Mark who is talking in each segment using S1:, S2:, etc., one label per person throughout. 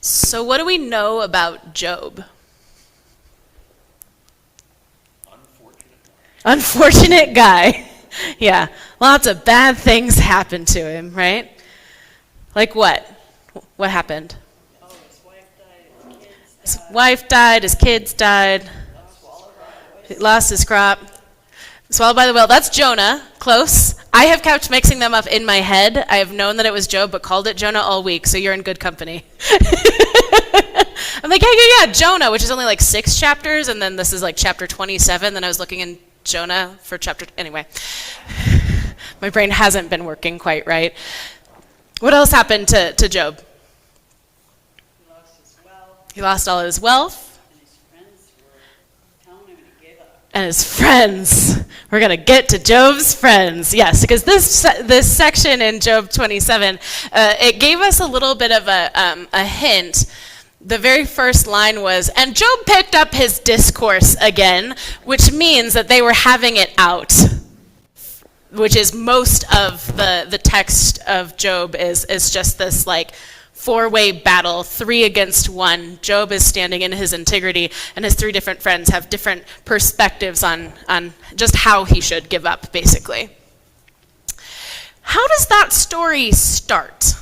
S1: So what do we know about Job? Unfortunate guy. Yeah, lots of bad things happened to him, right? Like what? What happened?
S2: Oh, his wife died,
S1: His wife died, his kids died, he lost his crop. Swallowed by the whale. That's Jonah. Close. I have kept mixing them up in my head. I have known that it was Job, but called it Jonah all week, so you're in good company. I'm like, yeah, Jonah, which is only like 6 chapters, and then this is like chapter 27, then I was looking in Jonah for anyway. My brain hasn't been working quite right. What else happened to Job?
S2: He lost his wealth,
S1: He lost all his wealth.
S2: and his friends were telling him to give up.
S1: And his friends. We're going to get to Job's friends. Yes, because this section in Job 27, it gave us a little bit of a hint. The very first line was, and Job picked up his discourse again, which means that they were having it out, which is most of the text of Job is just this like 4-way battle, 3 against 1. Job is standing in his integrity, and his 3 different friends have different perspectives on just how he should give up, basically. How does that story start?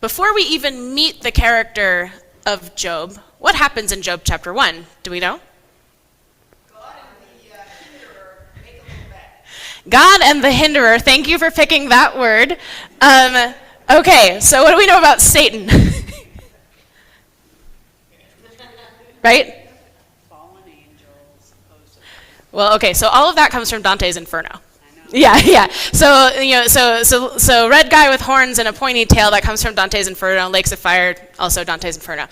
S1: Before we even meet the character of Job, what happens in Job chapter 1? Do we know? God and the hinderer, thank you for picking that word. Okay, so what do we know about Satan? Right?
S2: Fallen angels, supposedly.
S1: Well, okay, so all of that comes from Dante's Inferno.
S2: I know.
S1: Yeah. So red guy with horns and a pointy tail, that comes from Dante's Inferno. Lakes of fire, also Dante's Inferno.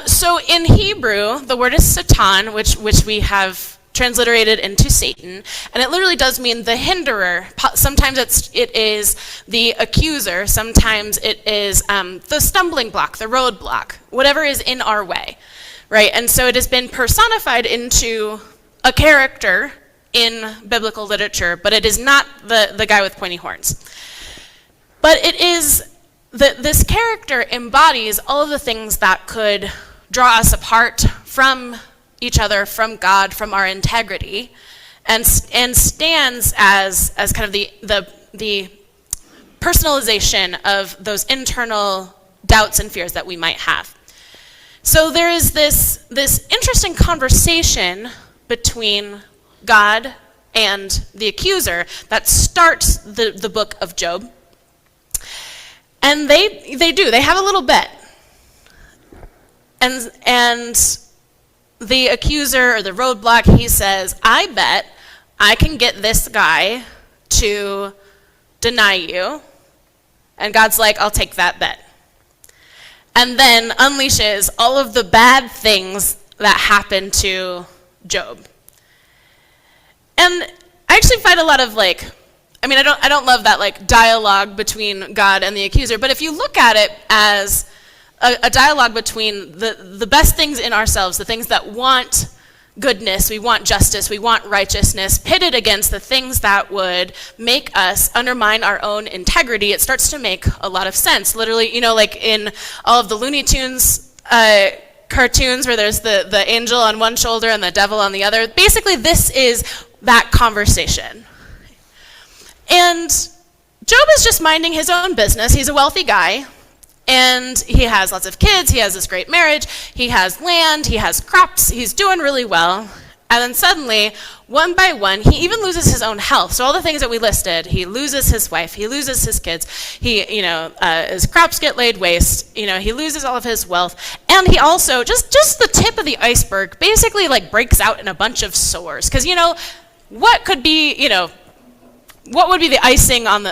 S1: So in Hebrew, the word is Satan, which we have transliterated into Satan, and it literally does mean the hinderer. Sometimes it is the accuser. Sometimes it is the stumbling block, the roadblock, whatever is in our way, right? And so it has been personified into a character in biblical literature, but it is not the guy with pointy horns. But it is this character embodies all of the things that could draw us apart from each other, from God, from our integrity, and stands as kind of the personalization of those internal doubts and fears that we might have. So there is this interesting conversation between God and the accuser that starts the book of Job. And they have a little bet. And the accuser or the roadblock, he says, I bet I can get this guy to deny you. And God's like, I'll take that bet. And then unleashes all of the bad things that happen to Job. And I actually find a lot of I don't love that dialogue between God and the accuser, but if you look at it as a dialogue between the best things in ourselves, the things that want goodness, we want justice, we want righteousness, pitted against the things that would make us undermine our own integrity, it starts to make a lot of sense. Literally, like in all of the Looney Tunes cartoons where there's the angel on one shoulder and the devil on the other. Basically, this is that conversation. And Job is just minding his own business. He's a wealthy guy. And he has lots of kids, he has this great marriage, he has land, he has crops, he's doing really well. And then suddenly, one by one, he even loses his own health. So all the things that we listed, he loses his wife, he loses his kids, his crops get laid waste, he loses all of his wealth. And he also, just the tip of the iceberg, basically breaks out in a bunch of sores. Because, what could be, what would be the icing on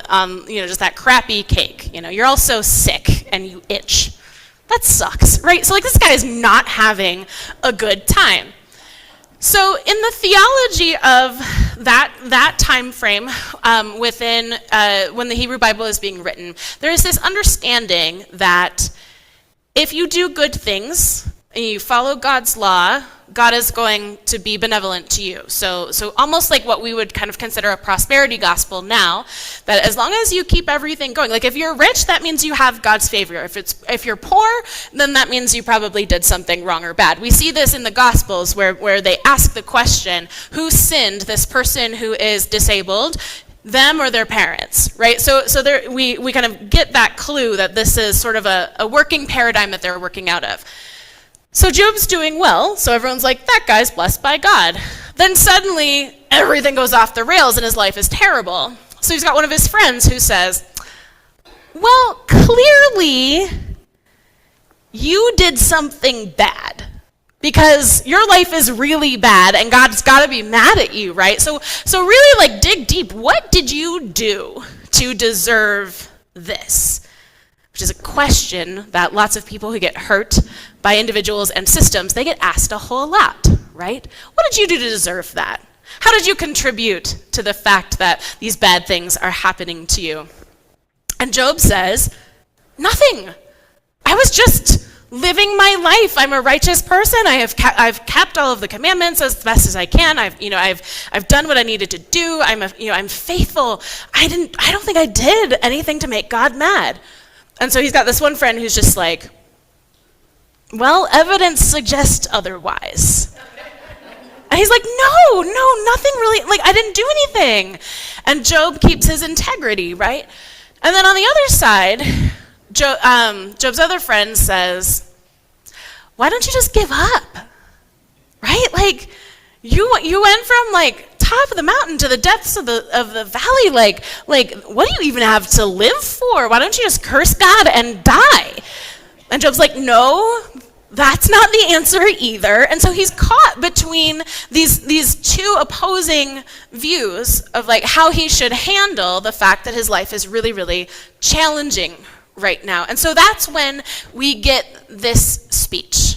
S1: just that crappy cake? You're all so sick and you itch. That sucks, right? So this guy is not having a good time. So in the theology of that time frame within when the Hebrew Bible is being written, there is this understanding that if you do good things and you follow God's law, God is going to be benevolent to you. So almost like what we would kind of consider a prosperity gospel now, that as long as you keep everything going, like if you're rich, that means you have God's favor. If you're poor, then that means you probably did something wrong or bad. We see this in the Gospels where they ask the question, who sinned, this person who is disabled, them or their parents, right? So there, we kind of get that clue that this is sort of a working paradigm that they're working out of. So Job's doing well, so everyone's like, that guy's blessed by God. Then suddenly, everything goes off the rails and his life is terrible. So he's got one of his friends who says, well, clearly, you did something bad. Because your life is really bad and God's got to be mad at you, right? So really like dig deep. What did you do to deserve this? Which is a question that lots of people who get hurt by individuals and systems, they get asked a whole lot, right? What did you do to deserve that? How did you contribute to the fact that these bad things are happening to you? And Job says, nothing. I was just living my life. I'm a righteous person. I've kept all of the commandments as best as I can. I've done what I needed to do. I'm faithful. I don't think I did anything to make God mad. And so he's got this one friend who's just like, well, evidence suggests otherwise. And he's like, no, nothing really, like I didn't do anything. And Job keeps his integrity, right? And then on the other side, Job's other friend says, why don't you just give up? Right? Like, you went from like top of the mountain to the depths of the valley. Like what do you even have to live for? Why don't you just curse God and die? And Job's like, no, that's not the answer either. And so he's caught between these two opposing views of like how he should handle the fact that his life is really, really challenging right now. And so that's when we get this speech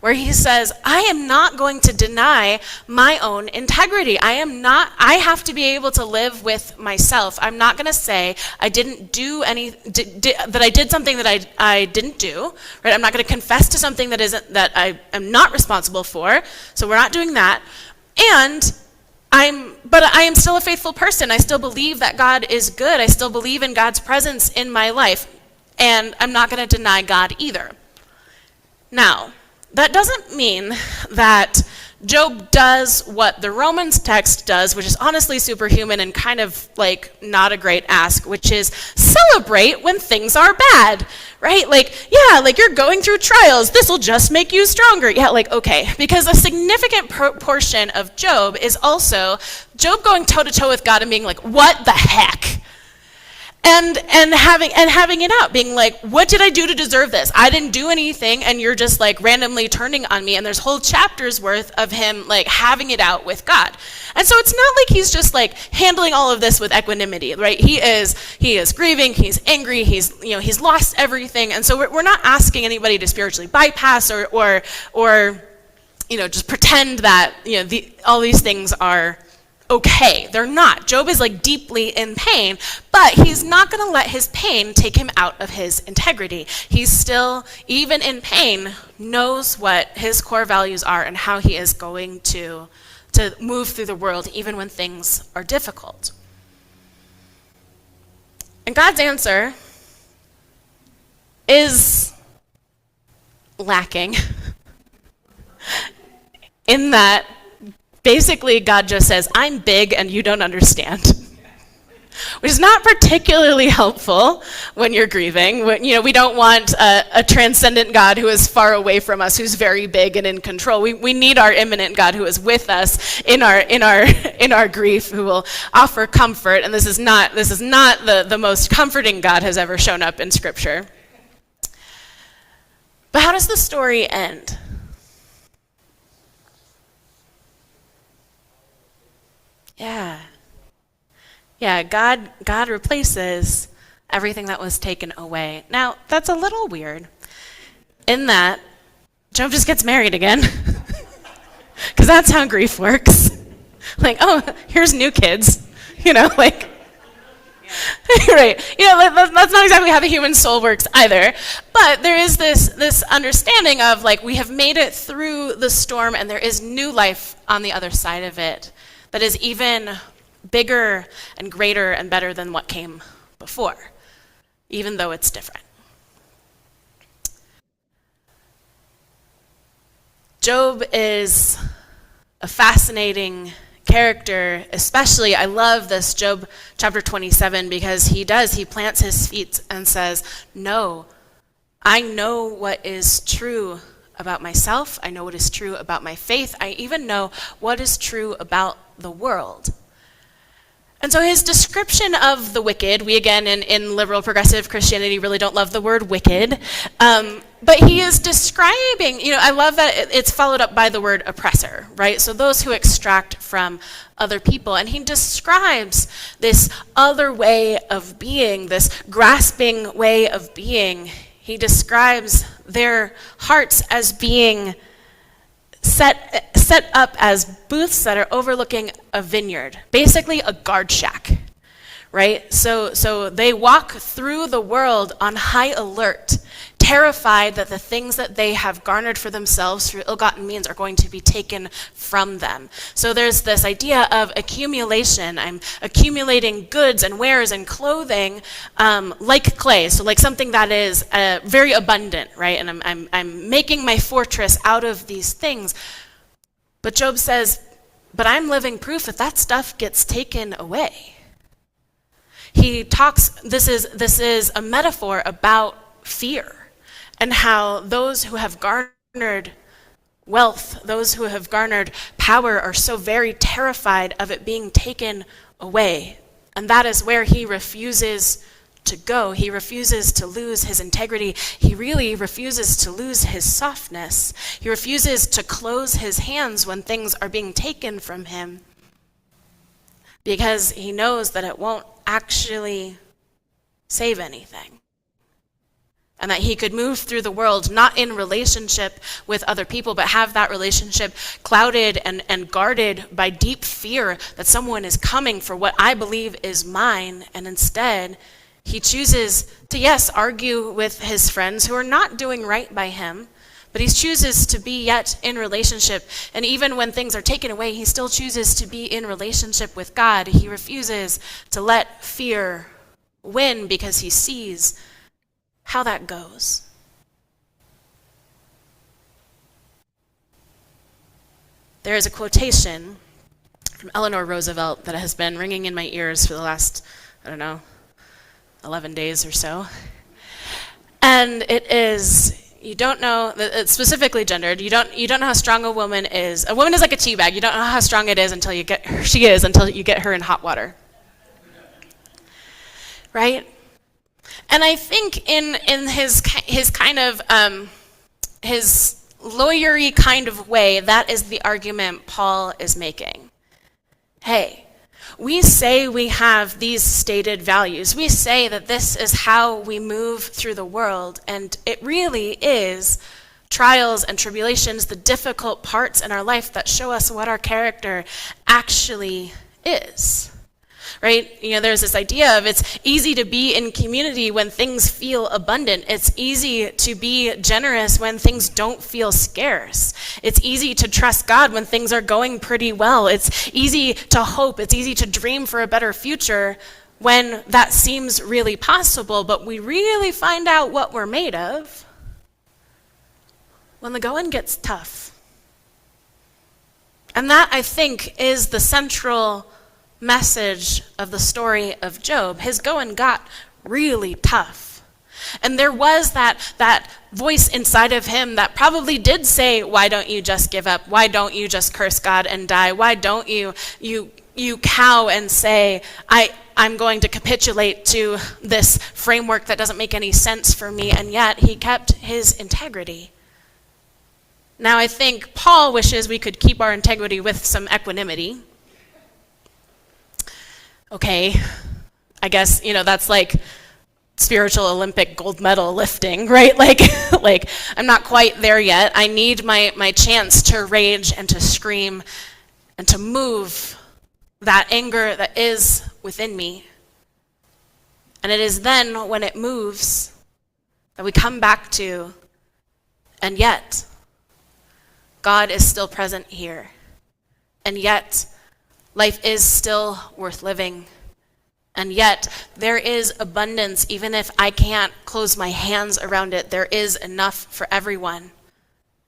S1: where he says, I am not going to deny my own integrity. I have to be able to live with myself. I'm not going to say I didn't do that I did something that I didn't do, right? I'm not going to confess to something that I am not responsible for. So we're not doing that. But I am still a faithful person. I still believe that God is good. I still believe in God's presence in my life. And I'm not going to deny God either. Now, that doesn't mean that Job does what the Romans text does, which is honestly superhuman and kind of like not a great ask, which is celebrate when things are bad, right? Like, yeah, like you're going through trials. This will just make you stronger. Yeah, like, okay. Because a significant portion of Job is also Job going toe-to-toe with God and being like, what the heck? And having it out, being like, what did I do to deserve this? I didn't do anything, and you're just like randomly turning on me. And there's whole chapters worth of him like having it out with God. And so it's not like he's just like handling all of this with equanimity, right? He is grieving, he's angry, he's lost everything. And so we're not asking anybody to spiritually bypass or just pretend that all these things are okay. They're not. Job is like deeply in pain, but he's not going to let his pain take him out of his integrity. He's still, even in pain, knows what his core values are and how he is going to move through the world even when things are difficult. And God's answer is lacking in that basically, God just says, I'm big and you don't understand, which is not particularly helpful when you're grieving. We don't want a transcendent God who is far away from us, who's very big and in control. We need our immanent God who is with us in our grief, who will offer comfort. And this is not the most comforting God has ever shown up in Scripture. But how does the story end? Yeah, God replaces everything that was taken away. Now, that's a little weird in that Job just gets married again. Because that's how grief works. Like, oh, here's new kids. Right. That's not exactly how the human soul works either. But there is this understanding of like we have made it through the storm and there is new life on the other side of it that is even bigger and greater and better than what came before, even though it's different. Job is a fascinating character, especially, I love this Job chapter 27 because he plants his feet and says, no, I know what is true about myself. I know what is true about my faith. I even know what is true about the world. And so his description of the wicked, we again in liberal progressive Christianity really don't love the word wicked, but he is describing, I love that it's followed up by the word oppressor, right? So those who extract from other people. And he describes this other way of being, this grasping way of being. He describes their hearts as being set up as booths that are overlooking a vineyard, basically a guard shack, right? So they walk through the world on high alert, terrified that the things that they have garnered for themselves through ill-gotten means are going to be taken from them. So there's this idea of accumulation. I'm accumulating goods and wares and clothing like clay, so like something that is very abundant, right? And I'm making my fortress out of these things. But Job says, but I'm living proof that stuff gets taken away. He talks, this is a metaphor about fear. And how those who have garnered wealth, those who have garnered power are so very terrified of it being taken away. And that is where he refuses to go. He refuses to lose his integrity. He really refuses to lose his softness. He refuses to close his hands when things are being taken from him because he knows that it won't actually save anything. And that he could move through the world not in relationship with other people, but have that relationship clouded and guarded by deep fear that someone is coming for what I believe is mine. And instead, he chooses to, yes, argue with his friends who are not doing right by him, but he chooses to be yet in relationship. And even when things are taken away, he still chooses to be in relationship with God. He refuses to let fear win because he sees how that goes. There is a quotation from Eleanor Roosevelt that has been ringing in my ears for the last, 11 days or so. And it is, you don't know, it's specifically gendered, you don't know how strong a woman is. A woman is like a tea bag. You don't know how strong it is until you get her in hot water. Right? And I think in his kind of, his lawyery kind of way, that is the argument Paul is making. Hey, we say we have these stated values. We say that this is how we move through the world, and it really is trials and tribulations, the difficult parts in our life that show us what our character actually is. Right? There's this idea of it's easy to be in community when things feel abundant. It's easy to be generous when things don't feel scarce. It's easy to trust God when things are going pretty well. It's easy to hope. It's easy to dream for a better future when that seems really possible. But we really find out what we're made of when the going gets tough. And that, I think, is the central message of the story of Job. His going got really tough. And there was that voice inside of him that probably did say, why don't you just give up? Why don't you just curse God and die? Why don't you cow and say, I'm going to capitulate to this framework that doesn't make any sense for me? And yet he kept his integrity. Now I think Paul wishes we could keep our integrity with some equanimity. Okay, I guess, that's like spiritual Olympic gold medal lifting, right? Like I'm not quite there yet. I need my chance to rage and to scream and to move that anger that is within me. And it is then when it moves that we come back to, and yet, God is still present here. And yet, life is still worth living. And yet, there is abundance, even if I can't close my hands around it. There is enough for everyone.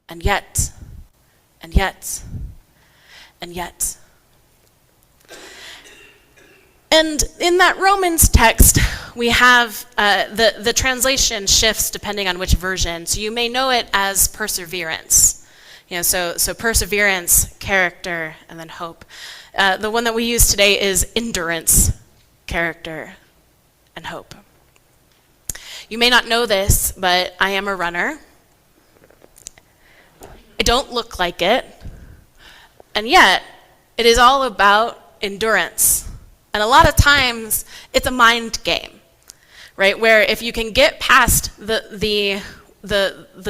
S1: And yet, and yet, and yet. And in that Romans text, we have the translation shifts depending on which version. So you may know it as perseverance. So perseverance, character, and then hope. The one that we use today is endurance, character, and hope. You may not know this, but I am a runner. I don't look like it. And yet, it is all about endurance. And a lot of times, it's a mind game, right? Where if you can get past the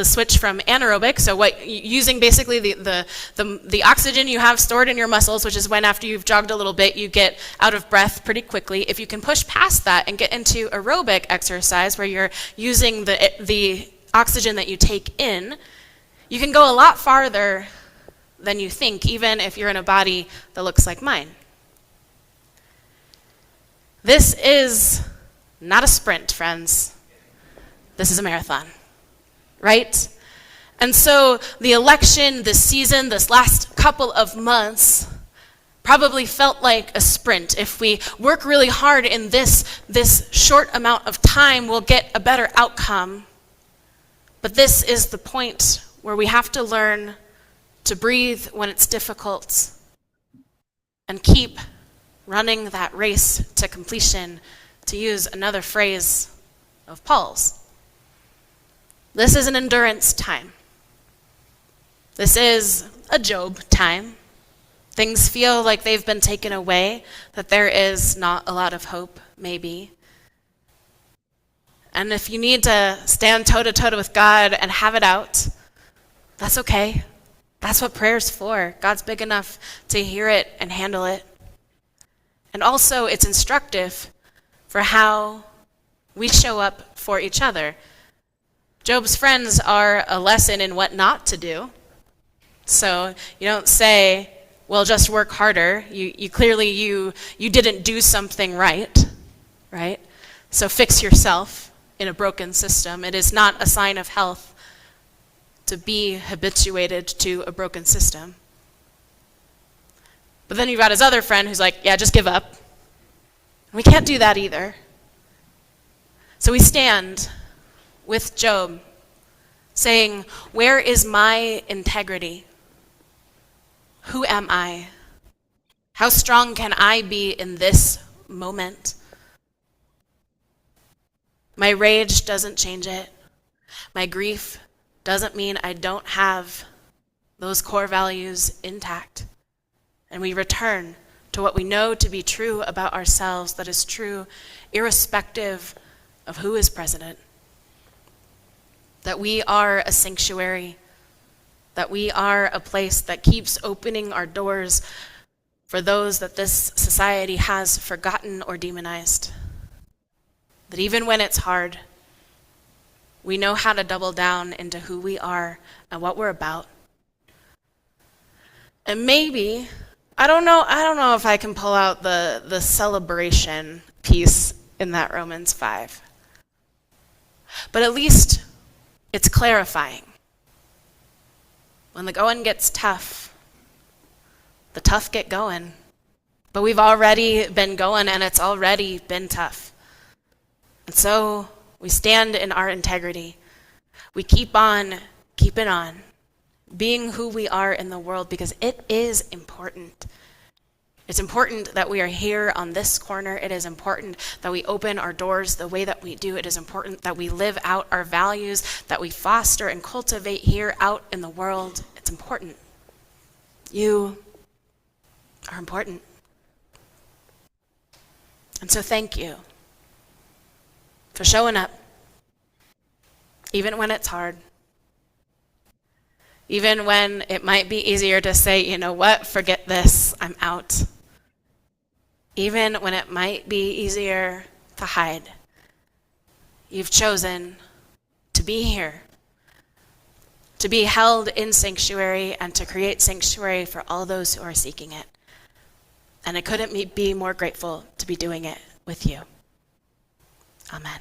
S1: switch from anaerobic, so using basically the oxygen you have stored in your muscles, which is when after you've jogged a little bit, you get out of breath pretty quickly. If you can push past that and get into aerobic exercise, where you're using the oxygen that you take in, you can go a lot farther than you think, even if you're in a body that looks like mine. This is not a sprint, friends. This is a marathon, right? And so the election, this season, this last couple of months probably felt like a sprint. If we work really hard in this short amount of time, we'll get a better outcome. But this is the point where we have to learn to breathe when it's difficult and keep running that race to completion, to use another phrase of Paul's. This is an endurance time. This is a Job time. Things feel like they've been taken away, that there is not a lot of hope, maybe. And if you need to stand toe-to-toe with God and have it out, that's okay. That's what prayer's for. God's big enough to hear it and handle it. And also, it's instructive for how we show up for each other. Job's friends are a lesson in what not to do. So you don't say, well, just work harder. You clearly, you didn't do something right? So fix yourself in a broken system. It is not a sign of health to be habituated to a broken system. But then you've got his other friend who's like, yeah, just give up. We can't do that either. So we stand with Job saying, where is my integrity? Who am I? How strong can I be in this moment? My rage doesn't change it. My grief doesn't mean I don't have those core values intact. And we return to what we know to be true about ourselves, that is true irrespective of who is president. That we are a sanctuary, that we are a place that keeps opening our doors for those that this society has forgotten or demonized. That even when it's hard, we know how to double down into who we are and what we're about. And maybe, I don't know if I can pull out the celebration piece in that Romans 5. But at least it's clarifying. When the going gets tough, the tough get going. But we've already been going and it's already been tough. And so we stand in our integrity. We keep on keeping on, being who we are in the world because it is important. It's important that we are here on this corner. It is important that we open our doors the way that we do. It is important that we live out our values, that we foster and cultivate here out in the world. It's important. You are important. And so thank you for showing up, even when it's hard. Even when it might be easier to say, you know what, forget this, I'm out. Even when it might be easier to hide. you've chosen to be here, to be held in sanctuary and to create sanctuary for all those who are seeking it. And I couldn't be more grateful to be doing it with you. Amen.